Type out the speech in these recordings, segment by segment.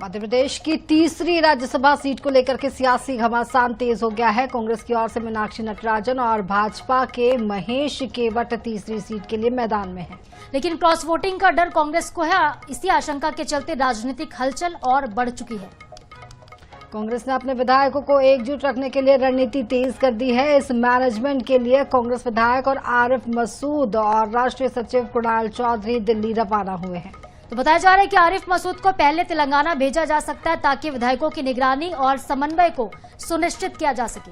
मध्य प्रदेश की तीसरी राज्यसभा सीट को लेकर के सियासी घमासान तेज हो गया है। कांग्रेस की ओर से मीनाक्षी नटराजन और भाजपा के महेश केवट तीसरी सीट के लिए मैदान में हैं। लेकिन क्रॉस वोटिंग का डर कांग्रेस को है। इसी आशंका के चलते राजनीतिक हलचल और बढ़ चुकी है। कांग्रेस ने अपने विधायकों को एकजुट रखने के लिए रणनीति तेज कर दी है। इस मैनेजमेंट के लिए कांग्रेस विधायक और आरिफ मसूद और राष्ट्रीय सचिव कुणाल चौधरी दिल्ली रवाना हुए हैं। तो बताया जा रहा है कि आरिफ मसूद को पहले तेलंगाना भेजा जा सकता है ताकि विधायकों की निगरानी और समन्वय को सुनिश्चित किया जा सके।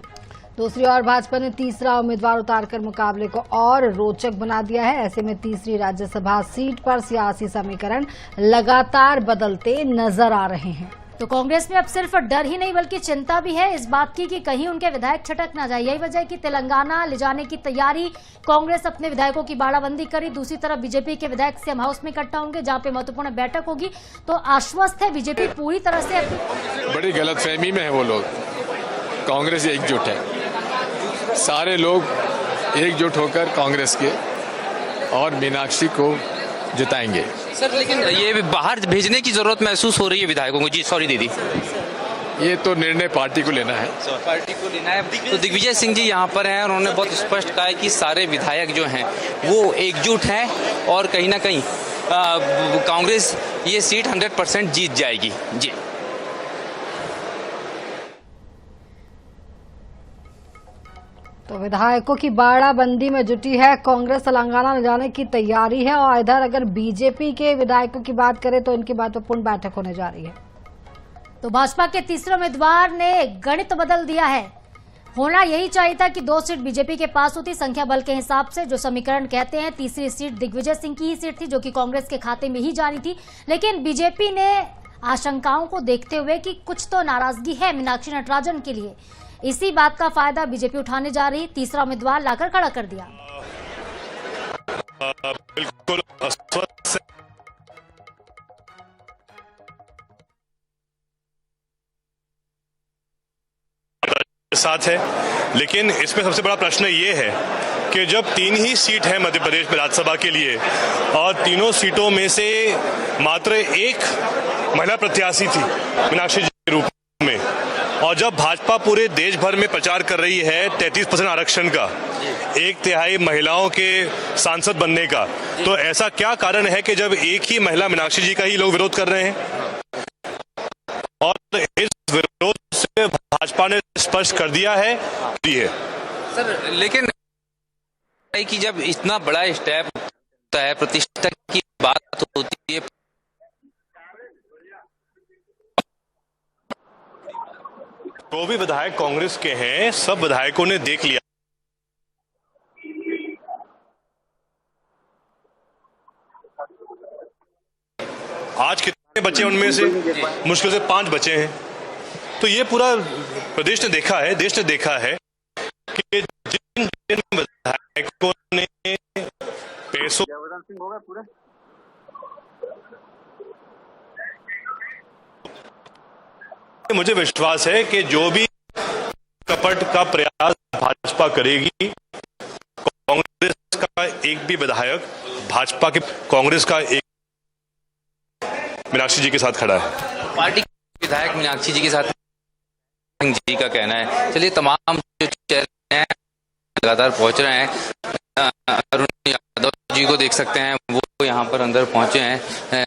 दूसरी ओर भाजपा ने तीसरा उम्मीदवार उतारकर मुकाबले को और रोचक बना दिया है। ऐसे में तीसरी राज्यसभा सीट पर सियासी समीकरण लगातार बदलते नजर आ रहे हैं। तो कांग्रेस में अब सिर्फ डर ही नहीं बल्कि चिंता भी है इस बात की कि कहीं उनके विधायक छटक ना जाए। यही वजह है कि तेलंगाना ले जाने की तैयारी कांग्रेस अपने विधायकों की बाड़ाबंदी करी। दूसरी तरफ बीजेपी के विधायक सीएम हाउस में इकट्ठा होंगे जहां पे महत्वपूर्ण बैठक होगी। तो आश्वस्त है बीजेपी पूरी तरह से। बड़ी गलतफहमी में है वो लोग। कांग्रेस एकजुट है, सारे लोग एकजुट होकर कांग्रेस के और मीनाक्षी को जिताएंगे। सर लेकिन ये बाहर भेजने की जरूरत महसूस हो रही है विधायकों को। जी सॉरी दीदी, ये तो निर्णय पार्टी को लेना है। पार्टी को लेना है। तो दिग्विजय सिंह जी यहाँ पर हैं और उन्होंने बहुत स्पष्ट कहा है कि सारे विधायक जो हैं वो एकजुट हैं और कहीं ना कहीं कांग्रेस ये सीट 100% जीत जाएगी। जी तो विधायकों की बाड़ाबंदी में जुटी है कांग्रेस। तेलंगाना ले जाने की तैयारी है और इधर अगर बीजेपी के विधायकों की बात करें तो इनकी महत्वपूर्ण बैठक होने जा रही है। तो भाजपा के तीसरे उम्मीदवार ने गणित बदल दिया है। होना यही चाहिए था कि 2 सीट बीजेपी के पास होती। संख्या बल के हिसाब से जो समीकरण कहते हैं तीसरी सीट दिग्विजय सिंह की ही सीट थी जो कि कांग्रेस के खाते में ही जानी थी। लेकिन बीजेपी ने आशंकाओं को देखते हुए कि कुछ तो नाराजगी है मीनाक्षी नटराजन के लिए, इसी बात का फायदा बीजेपी उठाने जा रही तीसरा उम्मीदवार लाकर खड़ा कर दिया। बिल्कुल साथ है, लेकिन इसमें सबसे बड़ा प्रश्न ये है कि जब 3 ही सीट है मध्य प्रदेश में राज्यसभा के लिए और तीनों सीटों में से मात्र एक महिला प्रत्याशी थी मीनाक्षी जी के रूप में, और जब भाजपा पूरे देश भर में प्रचार कर रही है 33% आरक्षण का, 1/3 महिलाओं के सांसद बनने का, तो ऐसा क्या कारण है कि जब एक ही महिला मीनाक्षी जी का ही लोग विरोध कर रहे हैं? और इस विरोध से भाजपा ने स्पष्ट कर दिया है सर, लेकिन कि जब इतना बड़ा स्टेप होता है, प्रतिष्ठा की बात होती है, जो भी विधायक कांग्रेस के हैं सब विधायकों ने देख लिया। आज कितने बचे उनमें से? मुश्किल से 5 बचे हैं। तो ये पूरा प्रदेश ने देखा है, देश ने देखा है कि जिन विधायकों ने पैसों मुझे विश्वास है कि जो भी कपट का प्रयास भाजपा करेगी, कांग्रेस का एक भी विधायक भाजपा के कांग्रेस का एक मीनाक्षी जी के साथ खड़ा है। पार्टी के विधायक मीनाक्षी जी के साथ जी का कहना है। चलिए, तमाम जो चेहरे हैं लगातार पहुंच रहे हैं। अरुण यादव जी को देख सकते हैं, वो यहाँ पर अंदर पहुंचे हैं।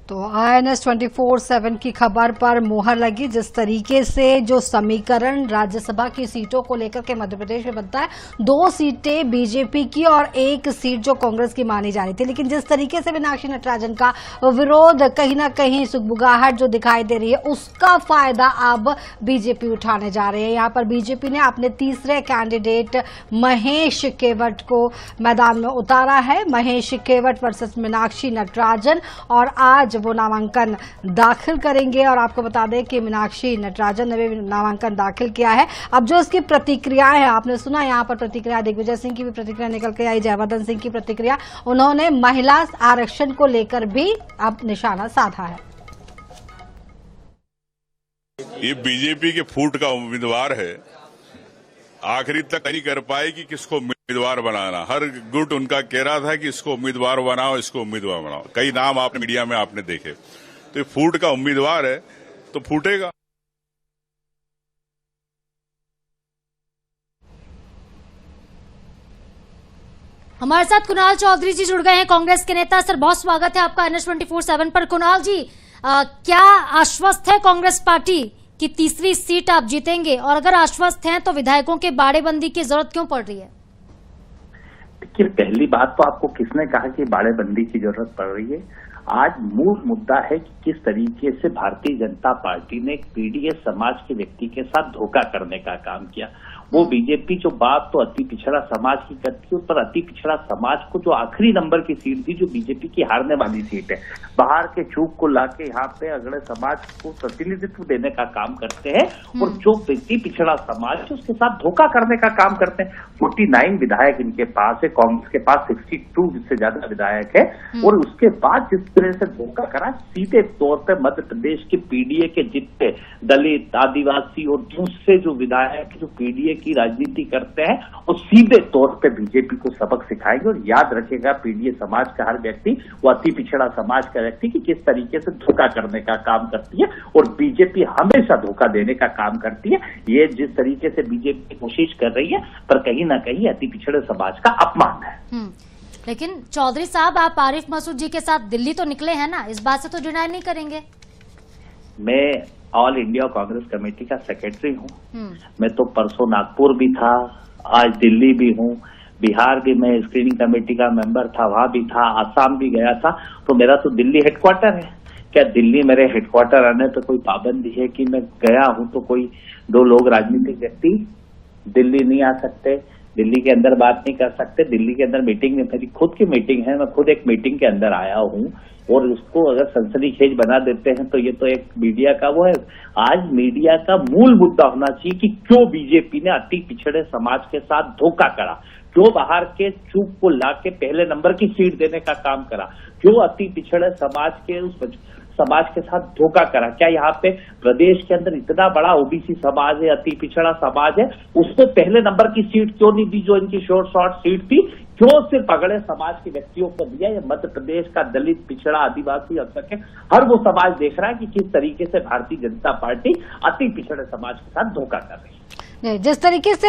तो INS 24/7 की खबर पर मोहर लगी। जिस तरीके से जो समीकरण राज्यसभा की सीटों को लेकर के मध्य प्रदेश में बनता है, 2 सीटें बीजेपी की और 1 सीट जो कांग्रेस की मानी जा रही थी, लेकिन जिस तरीके से मीनाक्षी नटराजन का विरोध कहीं ना कहीं सुगबुगाहट जो दिखाई दे रही है, उसका फायदा अब बीजेपी उठाने जा रही है। यहाँ पर बीजेपी ने अपने तीसरे कैंडिडेट महेश केवट को मैदान में उतारा है। महेश केवट वर्सेस मीनाक्षी नटराजन, और आज वो नामांकन दाखिल करेंगे। और आपको बता दें कि मीनाक्षी नटराजन ने भी नामांकन दाखिल किया है। अब जो इसकी प्रतिक्रियाएं हैं, आपने सुना यहाँ पर प्रतिक्रिया दिग्विजय सिंह की भी प्रतिक्रिया निकल के आई, जयवर्धन सिंह की प्रतिक्रिया। उन्होंने महिला आरक्षण को लेकर भी अब निशाना साधा है। ये बीजेपी के फूट का उम्मीदवार है, आखिरी तक नहीं कर पाए कि किसको उम्मीदवार बनाना। हर गुट उनका कह रहा था कि इसको उम्मीदवार बनाओ, इसको उम्मीदवार बनाओ। कई नाम आपने मीडिया में आपने देखे, तो ये फूट का उम्मीदवार है तो फूटेगा। हमारे साथ कुणाल चौधरी जी जुड़ गए हैं, कांग्रेस के नेता। सर, बहुत स्वागत है आपका NS24/7 पर। कुणाल जी, क्या आश्वस्त है कांग्रेस पार्टी कि तीसरी सीट आप जीतेंगे, और अगर आश्वस्त हैं तो विधायकों के बाड़ेबंदी की जरूरत क्यों पड़ रही है? देखिए, पहली बात तो आपको किसने कहा कि बाड़ेबंदी की जरूरत पड़ रही है? आज मूल मुद्दा है कि किस तरीके से भारतीय जनता पार्टी ने पीडीएस समाज के व्यक्ति के साथ धोखा करने का काम किया। वो बीजेपी जो बात तो अति पिछड़ा समाज की करती है, पर अति पिछड़ा समाज को जो आखिरी नंबर की सीट थी, जो बीजेपी की हारने वाली सीट है, बाहर के चूक को लाके यहाँ पे अगले समाज को प्रतिनिधित्व देने का काम करते हैं, और जो अति पिछड़ा समाज है उसके साथ धोखा करने का काम करते हैं। 49 विधायक इनके पास है, कांग्रेस के पास 62 से ज्यादा विधायक है, और उसके बाद जिस तरह से धोखा करा, सीधे तौर पर मध्य प्रदेश के पीडीए के जितने दलित, आदिवासी और दूसरे जो विधायक जो पीडीए की राजनीति करते हैं, वो सीधे तौर पे बीजेपी को सबक सिखाएंगे। और याद रखेगा पीडीए समाज का हर व्यक्ति, वो अति पिछड़ा समाज का व्यक्ति, कि किस तरीके से धोखा करने का काम करती है, और बीजेपी हमेशा धोखा देने का काम करती है। ये जिस तरीके से बीजेपी कोशिश कर रही है, पर कहीं ना कहीं अति पिछड़े समाज का अपमान है। लेकिन चौधरी साहब, आप आरिफ मसूद जी के साथ दिल्ली तो निकले हैं ना, इस बात से तो डिनाई नहीं करेंगे? मैं ऑल इंडिया कांग्रेस कमेटी का सेक्रेटरी हूँ। मैं तो परसों नागपुर भी था, आज दिल्ली भी हूँ, बिहार भी मैं स्क्रीनिंग कमेटी का मेंबर था, वहां भी था, आसाम भी गया था। तो मेरा तो दिल्ली हेडक्वार्टर है। क्या दिल्ली मेरे हेडक्वार्टर आने तो कोई पाबंदी है कि मैं गया हूं तो कोई दो लोग राजनीतिक व्यक्ति दिल्ली नहीं आ सकते, दिल्ली के अंदर बात नहीं कर सकते? दिल्ली के अंदर मीटिंग में, मेरी खुद की मीटिंग है, मैं खुद एक मीटिंग के अंदर आया हूं, और उसको अगर सनसनीखेज बना देते हैं तो ये तो एक मीडिया का वो है। आज मीडिया का मूल मुद्दा होना चाहिए कि क्यों बीजेपी ने अति पिछड़े समाज के साथ धोखा करा, क्यों बाहर के चूक को लाके पहले नंबर की सीट देने का काम करा, क्यों अति पिछड़े समाज के उस समाज के साथ धोखा करा। क्या यहाँ पे प्रदेश के अंदर इतना बड़ा ओबीसी समाज है, अति पिछड़ा समाज है, उसको पहले नंबर की सीट क्यों नहीं दी जो इनकी शॉर्ट सीट थी? क्यों सिर्फ अगड़े समाज के व्यक्तियों को दिया? ये मध्य प्रदेश का दलित, पिछड़ा, आदिवासी, अल्पसंख्यक हर वो समाज देख रहा है कि किस तरीके से भारतीय जनता पार्टी अति पिछड़े समाज के साथ धोखा कर रही है। जिस तरीके से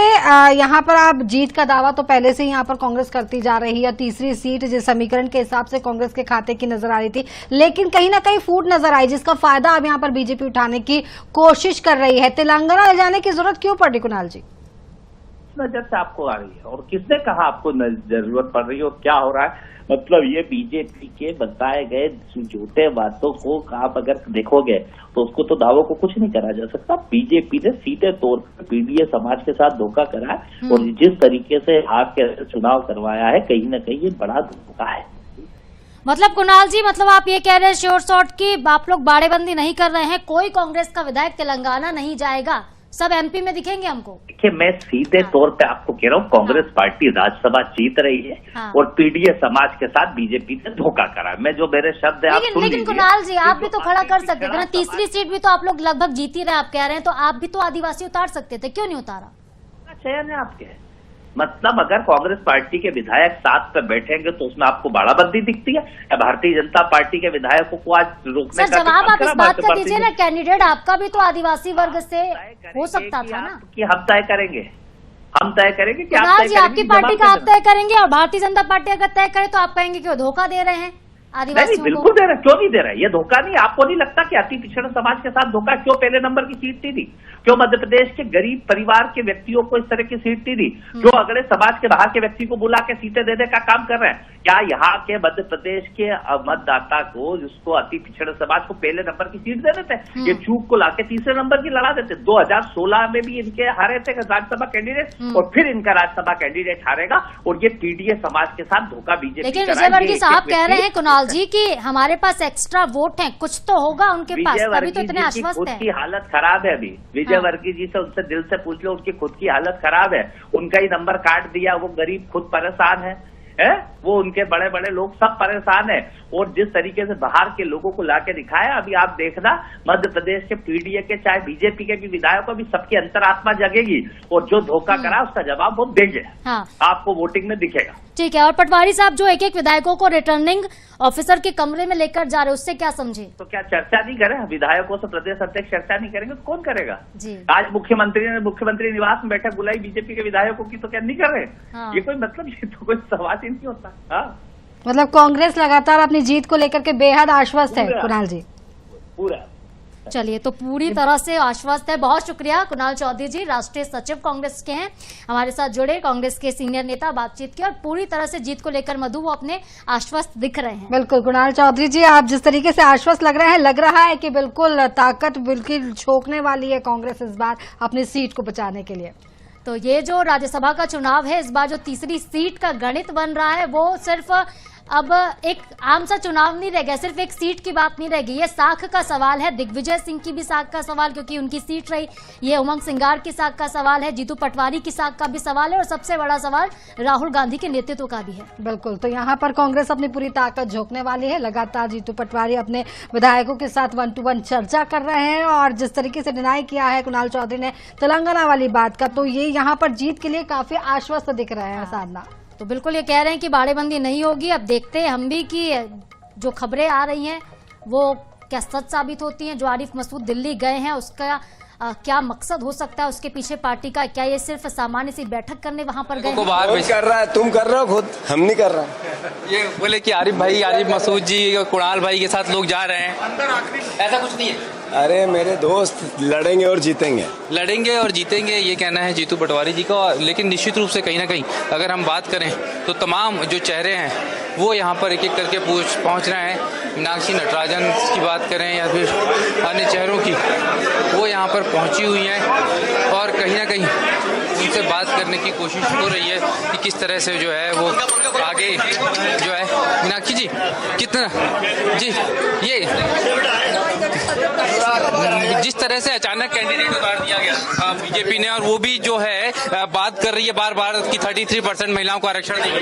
यहाँ पर आप जीत का दावा तो पहले से ही यहाँ पर कांग्रेस करती जा रही है, तीसरी सीट जिस समीकरण के हिसाब से कांग्रेस के खाते की नजर आ रही थी, लेकिन कहीं ना कहीं फूट नजर आई जिसका फायदा अब यहाँ पर बीजेपी उठाने की कोशिश कर रही है। तेलंगाना ले जाने की जरूरत क्यों पड़ी कुणाल जी? नजर से आपको आ रही है, और किसने कहा आपको जरूरत पड़ रही है और क्या हो रहा है? मतलब ये बीजेपी के बताए गए झूठे बातों को आप अगर देखोगे तो उसको तो दावों को कुछ नहीं करा जा सकता। बीजेपी ने सीधे तौर पर पीडीए समाज के साथ धोखा करा है, और जिस तरीके से आपके चुनाव करवाया है, कहीं ना कहीं ये बड़ा धोखा है। मतलब कुणाल जी, मतलब आप ये कह रहे हैं श्योर शॉर्ट की आप लोग बाड़ेबंदी नहीं कर रहे हैं, कोई कांग्रेस का विधायक तेलंगाना नहीं जाएगा, सब एमपी में दिखेंगे हमको? देखिए, मैं सीधे तौर पे आपको कह रहा हूँ, कांग्रेस पार्टी राज्यसभा जीत रही है, और पीडीए समाज के साथ बीजेपी ने धोखा करा। मैं जो मेरे शब्द है लेकिन कुणाल जी, आप भी तो खड़ा कर सकते थे ना, तीसरी सीट भी तो आप लोग लगभग जीत ही रहे, आप कह रहे हैं, तो आप भी तो आदिवासी उतार सकते थे, क्यों नहीं उतारा? चयन है आपके, मतलब अगर कांग्रेस पार्टी के विधायक साथ पे बैठेंगे तो उसमें आपको बाड़ाबंदी दिखती है? या भारतीय जनता पार्टी के विधायकों को आज रोकने का जवाब आप इस बात का दीजिए ना, कैंडिडेट आपका भी तो आदिवासी वर्ग से हो सकता था ना? कि हम तय करेंगे, हम तय करेंगे कि आप जी, आपकी पार्टी का आप तय करेंगे, और भारतीय जनता पार्टी अगर तय करे तो आप कहेंगे कि वो धोखा दे रहे हैं आदिवासियों को? बिल्कुल दे रहे, क्यों नहीं दे रहे? ये धोखा नहीं, आपको नहीं लगता कि अति पिछड़े समाज के साथ धोखा? क्यों पहले नंबर की सीट नहीं दी? क्यों मध्य प्रदेश के गरीब परिवार के व्यक्तियों को इस तरह की सीट नहीं दी? क्यों अगले समाज के बाहर के व्यक्ति को बुला के सीटें देने का काम कर रहे हैं? क्या यहाँ के मध्य प्रदेश के मतदाता को, जिसको अति पिछड़े समाज को पहले नंबर की सीट दे देते? ये चूक को लाके तीसरे नंबर की लड़ा देते। 2016 में भी इनके हारे थे राज्यसभा कैंडिडेट, और फिर इनका राज्यसभा कैंडिडेट हारेगा, और ये पीडीए समाज के साथ धोखा बीजेपी। लेकिन विजयवर्गीय साहब कह रहे हैं कुणाल जी की हमारे पास एक्स्ट्रा वोट है, कुछ तो होगा उनके पास, तभी तो इतने आश्वस्त हैं। उनकी हालत खराब है अभी, विजयवर्गीय जी से उनसे दिल से पूछ लो, उनकी खुद की हालत खराब है। उनका ही नंबर काट दिया, वो गरीब खुद परेशान है। है, वो उनके बड़े बड़े लोग सब परेशान है। और जिस तरीके से बाहर के लोगों को लाके दिखाया, अभी आप देखना मध्य प्रदेश के पीडीए के चाहे बीजेपी के भी विधायकों भी सबकी अंतरात्मा जगेगी और जो धोखा करा उसका जवाब वो देंगे। हाँ। आपको वोटिंग में दिखेगा। ठीक है। और पटवारी साहब जो एक एक विधायकों को रिटर्निंग ऑफिसर के कमरे में लेकर जा रहे, उससे क्या समझे? तो क्या चर्चा नहीं करें? विधायकों से प्रदेश अध्यक्ष चर्चा नहीं करेंगे तो कौन करेगा जी। आज मुख्यमंत्री ने मुख्यमंत्री निवास में बैठक बुलाई बीजेपी के विधायकों की, तो क्या नहीं कर रहे? हाँ। ये कोई मतलब, ये तो कोई सवाल ही नहीं होता। हाँ, मतलब कांग्रेस लगातार अपनी जीत को लेकर के बेहद आश्वस्त है। कुणाल जी, पूरा चलिए, तो पूरी तरह से आश्वस्त है। बहुत शुक्रिया कुणाल चौधरी जी, राष्ट्रीय सचिव कांग्रेस के हैं, हमारे साथ जुड़े, कांग्रेस के सीनियर नेता, बातचीत की और पूरी तरह से जीत को लेकर मधु वो अपने आश्वस्त दिख रहे हैं। बिल्कुल कुणाल चौधरी जी, आप जिस तरीके से आश्वस्त लग रहे हैं, लग रहा है कि बिल्कुल ताकत बिल्कुल झोंकने वाली है कांग्रेस इस बार अपनी सीट को बचाने के लिए। तो ये जो राज्यसभा का चुनाव है, इस बार जो तीसरी सीट का गणित बन रहा है, वो सिर्फ अब एक आम सा चुनाव नहीं रह गया, सिर्फ एक सीट की बात नहीं रहेगी, ये साख का सवाल है। दिग्विजय सिंह की भी साख का सवाल, क्योंकि उनकी सीट रही, ये उमंग सिंगार की साख का सवाल है, जीतू पटवारी की साख का भी सवाल है, और सबसे बड़ा सवाल राहुल गांधी के नेतृत्व का भी है। बिल्कुल, तो यहाँ पर कांग्रेस अपनी पूरी ताकत झोंकने वाली है। लगातार जीतू पटवारी अपने विधायकों के साथ 1-to-1 चर्चा कर रहे हैं, और जिस तरीके से डिनाई किया है कुणाल चौधरी ने तेलंगाना वाली बात का, तो ये यहाँ पर जीत के लिए काफी आश्वस्त दिख रहे हैं। साधना तो बिल्कुल ये कह रहे हैं कि बाड़ेबंदी नहीं होगी। अब देखते हैं हम भी कि जो खबरें आ रही हैं वो क्या सच साबित होती हैं। जो आरिफ मसूद दिल्ली गए हैं, उसका क्या मकसद हो सकता है, उसके पीछे पार्टी का? क्या ये सिर्फ सामान्य सी बैठक करने वहां पर गए? कौन कर रहा है? तुम कर रहे हो खुद, हम नहीं कर रहे। ये बोले कि आरिफ मसूद जी, कुणाल भाई के साथ लोग जा रहे हैं, ऐसा कुछ नहीं है। अरे मेरे दोस्त, लड़ेंगे और जीतेंगे। लड़ेंगे और जीतेंगे, ये कहना है जीतू पटवारी जी का। लेकिन निश्चित रूप से कहीं ना कहीं अगर हम बात करें तो तमाम जो चेहरे हैं वो यहाँ पर एक एक करके पहुँच रहे हैं। मीनाक्षी नटराजन की बात करें या फिर अन्य चेहरों की, वो यहाँ पर पहुँची हुई हैं और कहीं ना कहीं उनसे बात करने की कोशिश हो रही है कि किस तरह से जो है वो आगे जो है। मीनाक्षी जी, कितना जी, ये जिस तरह से अचानक कैंडिडेट उतार दिया गया बीजेपी ने, और वो भी जो है बात कर रही है बार बार कि 33% महिलाओं को आरक्षण देंगे।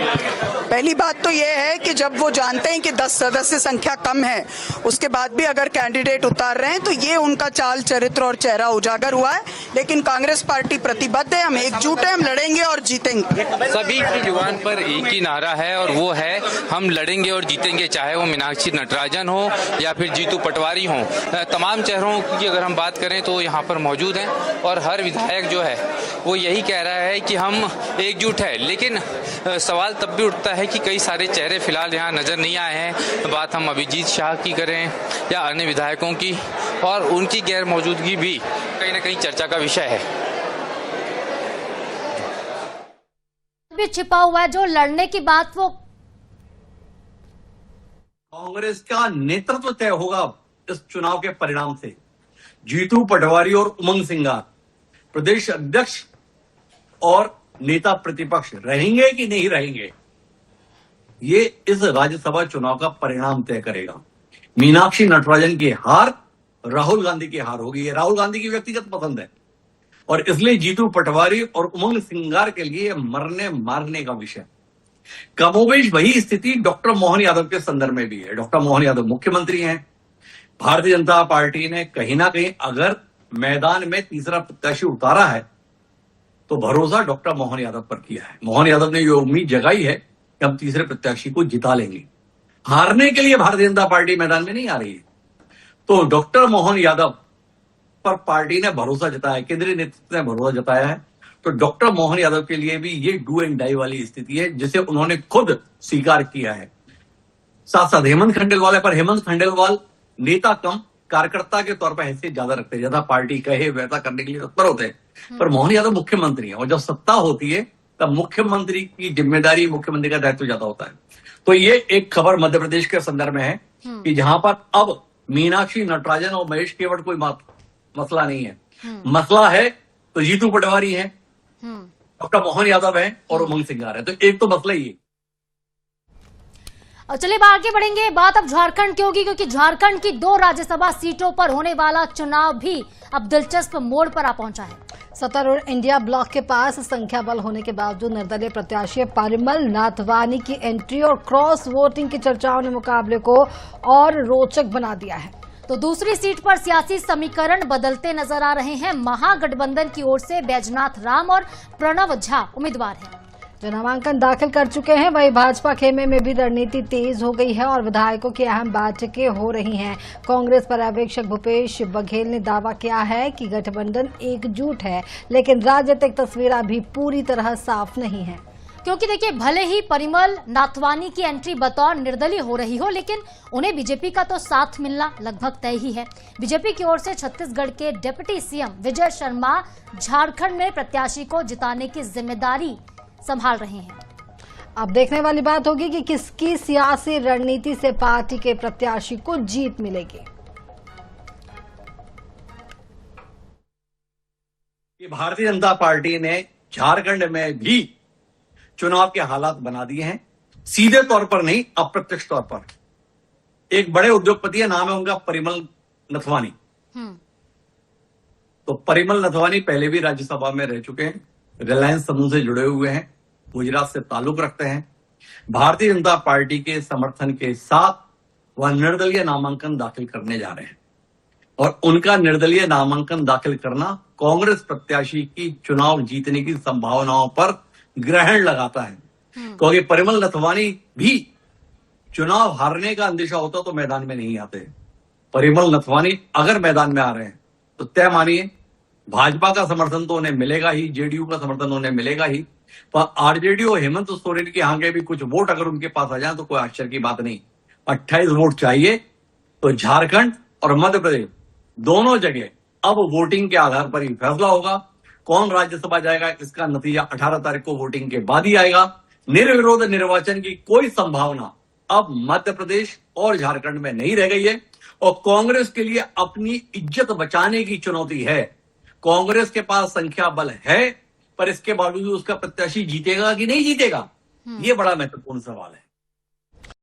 पहली बात तो ये है कि जब वो जानते हैं कि 10 सदस्य संख्या कम है, उसके बाद भी अगर कैंडिडेट उतार रहे हैं तो ये उनका चाल चरित्र और चेहरा उजागर हुआ है। लेकिन कांग्रेस पार्टी प्रतिबद्ध है, हम एकजुट हैं, हम लड़ेंगे और जीतेंगे। सभी की जुबान पर एक ही नारा है और वो है हम लड़ेंगे और जीतेंगे, चाहे वो मीनाक्षी नटराजन हो या फिर जीतू पटवारी हो। तमाम चेहरों की अगर हम बात करें तो यहाँ पर मौजूद हैं और हर विधायक जो है वो यही कह रहा है कि हम एकजुट है। लेकिन सवाल तब भी उठता है कि कई सारे चेहरे फिलहाल यहाँ नजर नहीं आए हैं। बात हम अभिजीत शाह की करें या अन्य विधायकों की, और उनकी गैर मौजूदगी भी कहीं ना कहीं चर्चा का विषय है। भी छिपा हुआ है जो लड़ने की बात, वो कांग्रेस का नेतृत्व तय होगा इस चुनाव के परिणाम से। जीतू पटवारी और उमंग सिंगार प्रदेश अध्यक्ष और नेता प्रतिपक्ष रहेंगे कि नहीं रहेंगे, ये इस राज्यसभा चुनाव का परिणाम तय करेगा। मीनाक्षी नटराजन की हार राहुल गांधी की हार होगी। ये राहुल गांधी की व्यक्तिगत पसंद है और इसलिए जीतू पटवारी और उमंग सिंगार के लिए मरने मारने का विषय। कमोबेश वही स्थिति डॉक्टर मोहन यादव के संदर्भ में भी है। डॉक्टर मोहन यादव मुख्यमंत्री हैं। भारतीय जनता पार्टी ने कहीं ना कहीं अगर मैदान में तीसरा प्रत्याशी उतारा है तो भरोसा डॉक्टर मोहन यादव पर किया है। मोहन यादव ने ये उम्मीद जगाई है कि हम तीसरे प्रत्याशी को जिता लेंगे। हारने के लिए भारतीय जनता पार्टी मैदान में नहीं आ रही है। तो डॉक्टर मोहन यादव पर पार्टी ने भरोसा जताया, केंद्रीय नेतृत्व ने भरोसा जताया है। तो डॉक्टर मोहन यादव के लिए भी ये डू एंड डाई वाली स्थिति है जिसे उन्होंने खुद स्वीकार किया है। साथ साथ हेमंत खंडेलवाल है, पर हेमंत खंडेलवाल नेता कम कार्यकर्ता के तौर पर हैसियत ज्यादा रखते हैं, ज्यादा पार्टी कहे वैसा करने के लिए तत्पर होते हैं। पर मोहन यादव मुख्यमंत्री है और जब सत्ता होती है तब मुख्यमंत्री की जिम्मेदारी, मुख्यमंत्री का दायित्व ज्यादा होता है। तो ये एक खबर मध्य प्रदेश के संदर्भ में है कि जहां पर अब मीनाक्षी नटराजन और महेश केवट कोई मसला नहीं है। मसला है तो जीतू पटवारी है, डॉक्टर मोहन यादव है और उमंग सिंगार है। तो एक तो मसला ही है। और चलिए आगे बढ़ेंगे। बात अब झारखंड की होगी, क्योंकि झारखंड की 2 राज्यसभा सीटों पर होने वाला चुनाव भी अब दिलचस्प मोड़ पर आ पहुंचा है। सत्तारूढ़ इंडिया ब्लॉक के पास संख्या बल होने के बावजूद निर्दलीय प्रत्याशी परिमल नाथवानी की एंट्री और क्रॉस वोटिंग की चर्चाओं ने मुकाबले को और रोचक बना दिया है। तो दूसरी सीट पर सियासी समीकरण बदलते नजर आ रहे हैं। महागठबंधन की ओर से बैजनाथ राम और प्रणव झा उम्मीदवार हैं। जो नामांकन दाखिल कर चुके हैं, वहीं भाजपा खेमे में भी रणनीति तेज हो गई है और विधायकों की अहम बैठकें हो रही हैं। कांग्रेस पर्यवेक्षक भूपेश बघेल ने दावा किया है कि गठबंधन एकजुट है, लेकिन राजनीतिक तस्वीर अभी पूरी तरह साफ नहीं है। क्योंकि देखिए, भले ही परिमल नाथवानी की एंट्री बतौर निर्दलीय हो रही हो, लेकिन उन्हें बीजेपी का तो साथ मिलना लगभग तय ही है। बीजेपी की ओर से छत्तीसगढ़ के डिप्टी सीएम विजय शर्मा झारखंड में प्रत्याशी को जिताने की जिम्मेदारी संभाल रहे हैं। अब देखने वाली बात होगी कि किसकी सियासी रणनीति से पार्टी के प्रत्याशी को जीत मिलेगी। भारतीय जनता पार्टी ने झारखंड में भी चुनाव के हालात बना दिए हैं, सीधे तौर पर नहीं, अप्रत्यक्ष तौर पर। एक बड़े उद्योगपति है, नाम है उनका परिमल नथवानी। तो परिमल नथवानी पहले भी राज्यसभा में रह चुके हैं, रिलायंस समूह से जुड़े हुए हैं, गुजरात से ताल्लुक रखते हैं। भारतीय जनता पार्टी के समर्थन के साथ वह निर्दलीय नामांकन दाखिल करने जा रहे हैं और उनका निर्दलीय नामांकन दाखिल करना कांग्रेस प्रत्याशी की चुनाव जीतने की संभावनाओं पर ग्रहण लगाता है। क्योंकि परिमल नथवानी भी चुनाव हारने का अंदेशा होता तो मैदान में नहीं आते। परिमल नथवानी अगर मैदान में आ रहे हैं तो तय मानिए भाजपा का समर्थन तो उन्हें मिलेगा ही, जेडीयू का समर्थन उन्हें मिलेगा ही, पर आरजेडी और हेमंत सोरेन के आगे भी कुछ वोट अगर उनके पास आ जाए तो कोई आश्चर्य की बात नहीं। 28 वोट चाहिए तो झारखंड और मध्य प्रदेश दोनों जगह अब वोटिंग के आधार पर ही फैसला होगा। कौन राज्यसभा जाएगा इसका नतीजा 18 तारीख को वोटिंग के बाद ही आएगा। निर्विरोध निर्वाचन की कोई संभावना अब मध्य प्रदेश और झारखंड में नहीं रह गई है और कांग्रेस के लिए अपनी इज्जत बचाने की चुनौती है। कांग्रेस के पास संख्या बल है, पर इसके बावजूद उसका प्रत्याशी जीतेगा कि नहीं जीतेगा, ये बड़ा महत्वपूर्ण सवाल है।